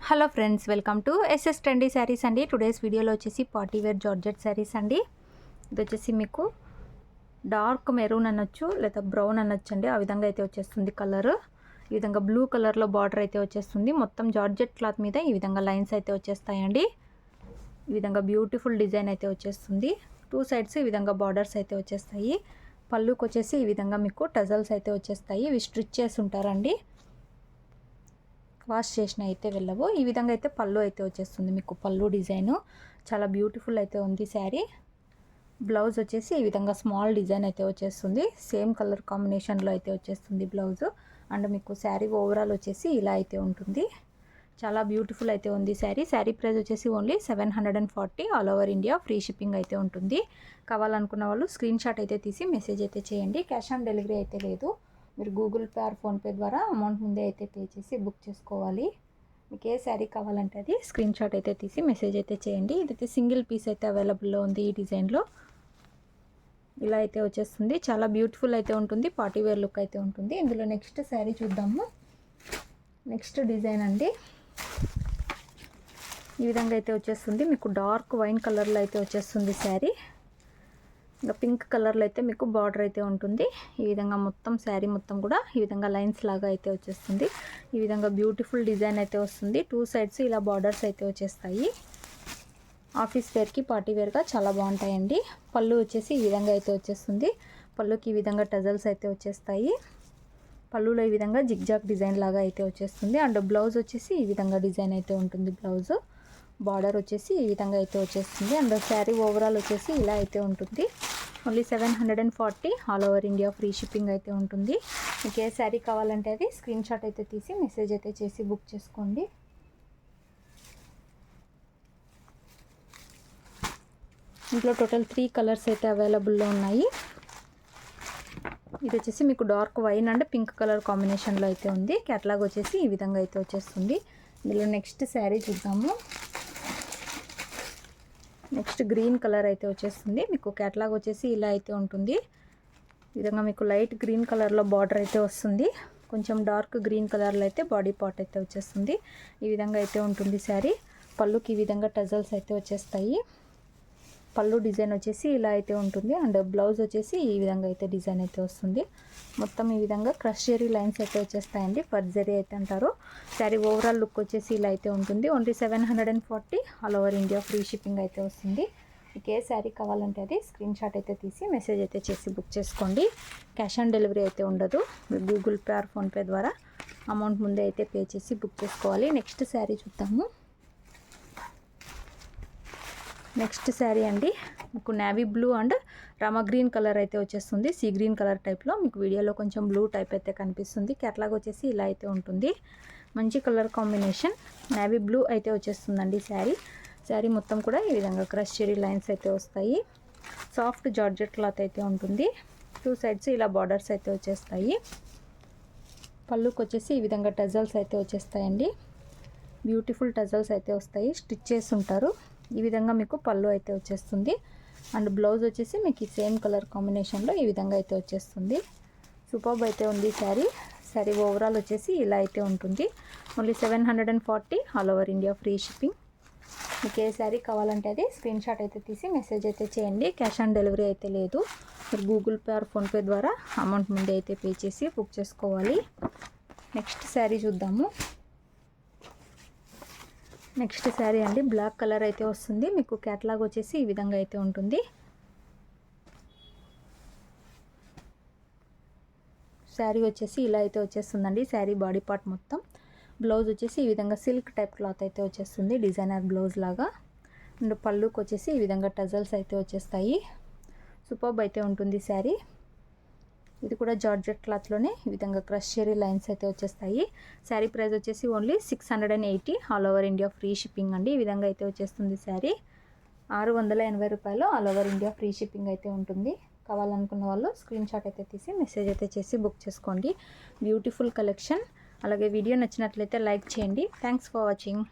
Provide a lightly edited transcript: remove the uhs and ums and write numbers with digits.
Hello friends, welcome to S S trendy sarees అండి. Today's వీడియోలో వచ్చేసి పార్టీ వేర్ జార్జెట్ శారీస్ అండి. ఇది వచ్చేసి మీకు డార్క్ మెరూన్ అనొచ్చు లేదా బ్రౌన్ అనొచ్చు అండి. ఆ విధంగా అయితే వచ్చేస్తుంది కలర్. ఈ విధంగా బ్లూ కలర్లో బార్డర్ అయితే వచ్చేస్తుంది. మొత్తం జార్జెట్ క్లాత్ మీద ఈ విధంగా లైన్స్ అయితే వచ్చేస్తాయండి. ఈ విధంగా బ్యూటిఫుల్ డిజైన్ అయితే వచ్చేస్తుంది. టూ సైడ్స్ ఈ విధంగా బార్డర్స్ అయితే వచ్చేస్తాయి. పళ్ళుకి వచ్చేసి ఈ విధంగా మీకు టజల్స్ అయితే వచ్చేస్తాయి. ఇవి స్టిచ్ చేసి ఉంటారండి, వాష్ చేసిన అయితే వెళ్ళవు. ఈ విధంగా అయితే పళ్ళు అయితే వచ్చేస్తుంది. మీకు పళ్ళు డిజైన్ చాలా బ్యూటిఫుల్ అయితే ఉంది శారీ. బ్లౌజ్ వచ్చేసి ఈ విధంగా స్మాల్ డిజైన్ అయితే వచ్చేస్తుంది. సేమ్ కలర్ కాంబినేషన్లో అయితే వచ్చేస్తుంది బ్లౌజ్. అండ్ మీకు శారీ ఓవరాల్ వచ్చేసి ఇలా అయితే ఉంటుంది. చాలా బ్యూటిఫుల్ అయితే ఉంది శారీ. శారీ ప్రైస్ వచ్చేసి only 740. All over India free shipping అయితే ఉంటుంది. కావాలనుకున్న వాళ్ళు స్క్రీన్ షాట్ అయితే తీసి మెసేజ్ అయితే చేయండి. క్యాష్ ఆన్ డెలివరీ అయితే లేదు. మీరు గూగుల్ పే ఆర్ ఫోన్పే ద్వారా అమౌంట్ ముందే అయితే పే చేసి బుక్ చేసుకోవాలి. మీకు ఏ శారీ కావాలంటే అది స్క్రీన్ షాట్ అయితే తీసి మెసేజ్ అయితే చేయండి. ఇదైతే సింగిల్ పీస్ అయితే అవైలబుల్లో ఉంది. ఈ డిజైన్లో ఇలా అయితే వచ్చేస్తుంది. చాలా బ్యూటిఫుల్ అయితే ఉంటుంది. పార్టీ వేర్ లుక్ అయితే ఉంటుంది. ఇందులో నెక్స్ట్ శారీ చూద్దాము. నెక్స్ట్ డిజైన్ అండి ఈ విధంగా అయితే వచ్చేస్తుంది. మీకు డార్క్ వైన్ కలర్లో అయితే వచ్చేస్తుంది శారీ. ఇంకా పింక్ కలర్లో అయితే మీకు బార్డర్ అయితే ఉంటుంది. ఈ విధంగా మొత్తం శారీ మొత్తం కూడా ఈ విధంగా లైన్స్ లాగా అయితే వచ్చేస్తుంది. ఈ విధంగా బ్యూటిఫుల్ డిజైన్ అయితే వస్తుంది. టూ సైడ్స్ ఇలా బార్డర్స్ అయితే వచ్చేస్తాయి. ఆఫీస్ వేర్కి పార్టీ వేర్గా చాలా బాగుంటాయండి. పళ్ళు వచ్చేసి ఈ విధంగా అయితే వచ్చేస్తుంది. పళ్ళుకి ఈ విధంగా టజల్స్ అయితే వచ్చేస్తాయి. పళ్ళులో ఈ విధంగా జిగ్జాగ్ డిజైన్ లాగా అయితే వచ్చేస్తుంది. అండ్ బ్లౌజ్ వచ్చేసి ఈ విధంగా డిజైన్ అయితే ఉంటుంది. బ్లౌజ్ బార్డర్ వచ్చేసి ఈ విధంగా అయితే వచ్చేస్తుంది. అండ్ శారీ ఓవరాల్ వచ్చేసి ఇలా అయితే ఉంటుంది. Only 740. All over India free shipping అయితే ఉంటుంది. మీకు ఏ శారీ కావాలంటే అది స్క్రీన్ షాట్ అయితే తీసి మెసేజ్ అయితే చేసి బుక్ చేసుకోండి. ఇంట్లో టోటల్ 3 కలర్స్ అయితే అవైలబుల్లో ఉన్నాయి. ఇది వచ్చేసి మీకు dark wine and pink colour కాంబినేషన్లో అయితే ఉంది. క్యాటలాగ్ వచ్చేసి ఈ విధంగా అయితే వచ్చేస్తుంది. ఇందులో నెక్స్ట్ శారీ చూద్దాము. నెక్స్ట్ గ్రీన్ కలర్ అయితే వచ్చేస్తుంది. మీకు క్యాటలాగ్ వచ్చేసి ఇలా అయితే ఉంటుంది. ఈ విధంగా మీకు లైట్ గ్రీన్ కలర్లో బార్డర్ అయితే వస్తుంది. కొంచెం డార్క్ గ్రీన్ కలర్లో అయితే బాడీ పార్ట్ అయితే వచ్చేస్తుంది. ఈ విధంగా అయితే ఉంటుంది శారీ. పళ్ళుకి ఈ విధంగా టజల్స్ అయితే వచ్చేస్తాయి. పళ్ళు డిజైన్ వచ్చేసి ఇలా అయితే ఉంటుంది. అండ్ బ్లౌజ్ వచ్చేసి ఈ విధంగా అయితే డిజైన్ అయితే వస్తుంది. మొత్తం ఈ విధంగా క్రష్ జెరీ లైన్స్ అయితే వచ్చేస్తాయండి. ఫర్ జెరీ అయితే అంటారు. శారీ ఓవరాల్ లుక్ వచ్చేసి ఇలా అయితే ఉంటుంది. Only 740. All over India free shipping అయితే వస్తుంది. మీకు ఏ శారీ కావాలంటే అది స్క్రీన్ షాట్ అయితే తీసి మెసేజ్ అయితే చేసి బుక్ చేసుకోండి. క్యాష్ ఆన్ డెలివరీ అయితే ఉండదు. గూగుల్ పే ఆర్ ఫోన్పే ద్వారా అమౌంట్ ముందే అయితే పే చేసి బుక్ చేసుకోవాలి. నెక్స్ట్ శారీ చూద్దాము. నెక్స్ట్ శారీ అండి మీకు navy blue and Rama green colour అయితే వచ్చేస్తుంది. సీ గ్రీన్ కలర్ టైప్లో మీకు వీడియోలో కొంచెం బ్లూ టైప్ అయితే కనిపిస్తుంది. క్యాటలాగ్ వచ్చేసి ఇలా అయితే ఉంటుంది. మంచి కలర్ కాంబినేషన్ నేవీ బ్లూ అయితే వచ్చేస్తుందండి శారీ. శారీ మొత్తం కూడా ఈ విధంగా క్రష్ చెరీ లైన్స్ అయితే వస్తాయి. సాఫ్ట్ జార్జెట్ క్లాత్ అయితే ఉంటుంది. టూ సైడ్స్ ఇలా బార్డర్స్ అయితే వచ్చేస్తాయి. పళ్ళుకి వచ్చేసి ఈ విధంగా టజల్స్ అయితే వచ్చేస్తాయండి. బ్యూటిఫుల్ టజల్స్ అయితే వస్తాయి. స్టిచ్ చేసి ఉంటారు. ఈ విధంగా మీకు పళ్ళు అయితే వచ్చేస్తుంది. అండ్ బ్లౌజ్ వచ్చేసి మీకు ఈ సేమ్ కలర్ కాంబినేషన్లో ఈ విధంగా అయితే వచ్చేస్తుంది. సూపర్బ్ అయితే ఉంది శారీ. శారీ ఓవరాల్ వచ్చేసి ఇలా అయితే ఉంటుంది. Only 740. All over India free shipping. మీకు ఏ శారీ కావాలంటే అది స్క్రీన్ షాట్ అయితే తీసి మెసేజ్ అయితే చేయండి. క్యాష్ ఆన్ డెలివరీ అయితే లేదు. మీరు గూగుల్ పే ఆర్ ఫోన్పే ద్వారా అమౌంట్ ముందే అయితే పే చేసి బుక్ చేసుకోవాలి. నెక్స్ట్ శారీ చూద్దాము. నెక్స్ట్ శారీ అండి బ్లాక్ కలర్ అయితే వస్తుంది. మీకు క్యాటలాగ్ వచ్చేసి ఈ విధంగా అయితే ఉంటుంది. శారీ వచ్చేసి ఇలా అయితే వచ్చేస్తుందండి. శారీ బాడీ పార్ట్ మొత్తం. బ్లౌజ్ వచ్చేసి ఈ విధంగా సిల్క్ టైప్ క్లాత్ అయితే వచ్చేస్తుంది. డిజైనర్ బ్లౌజ్ లాగా. అండ్ పళ్ళుకి వచ్చేసి ఈ విధంగా టజల్స్ అయితే వచ్చేస్తాయి. సూపర్బ్ అయితే ఉంటుంది శారీ. ఇది కూడా జార్జెట్ క్లాత్లోనే ఈ విధంగా క్రష్ చెరీ లైన్స్ అయితే వచ్చేస్తాయి. శారీ ప్రైస్ వచ్చేసి only 680. All over India free shipping అండి. ఈ విధంగా అయితే వచ్చేస్తుంది శారీ. 680 రూపాయలు all over India free shipping అయితే ఉంటుంది. కావాలనుకున్న వాళ్ళు స్క్రీన్ షాట్ అయితే తీసి మెసేజ్ అయితే చేసి బుక్ చేసుకోండి. Beautiful collection. అలాగే వీడియో నచ్చినట్లయితే లైక్ చేయండి. Thanks for watching.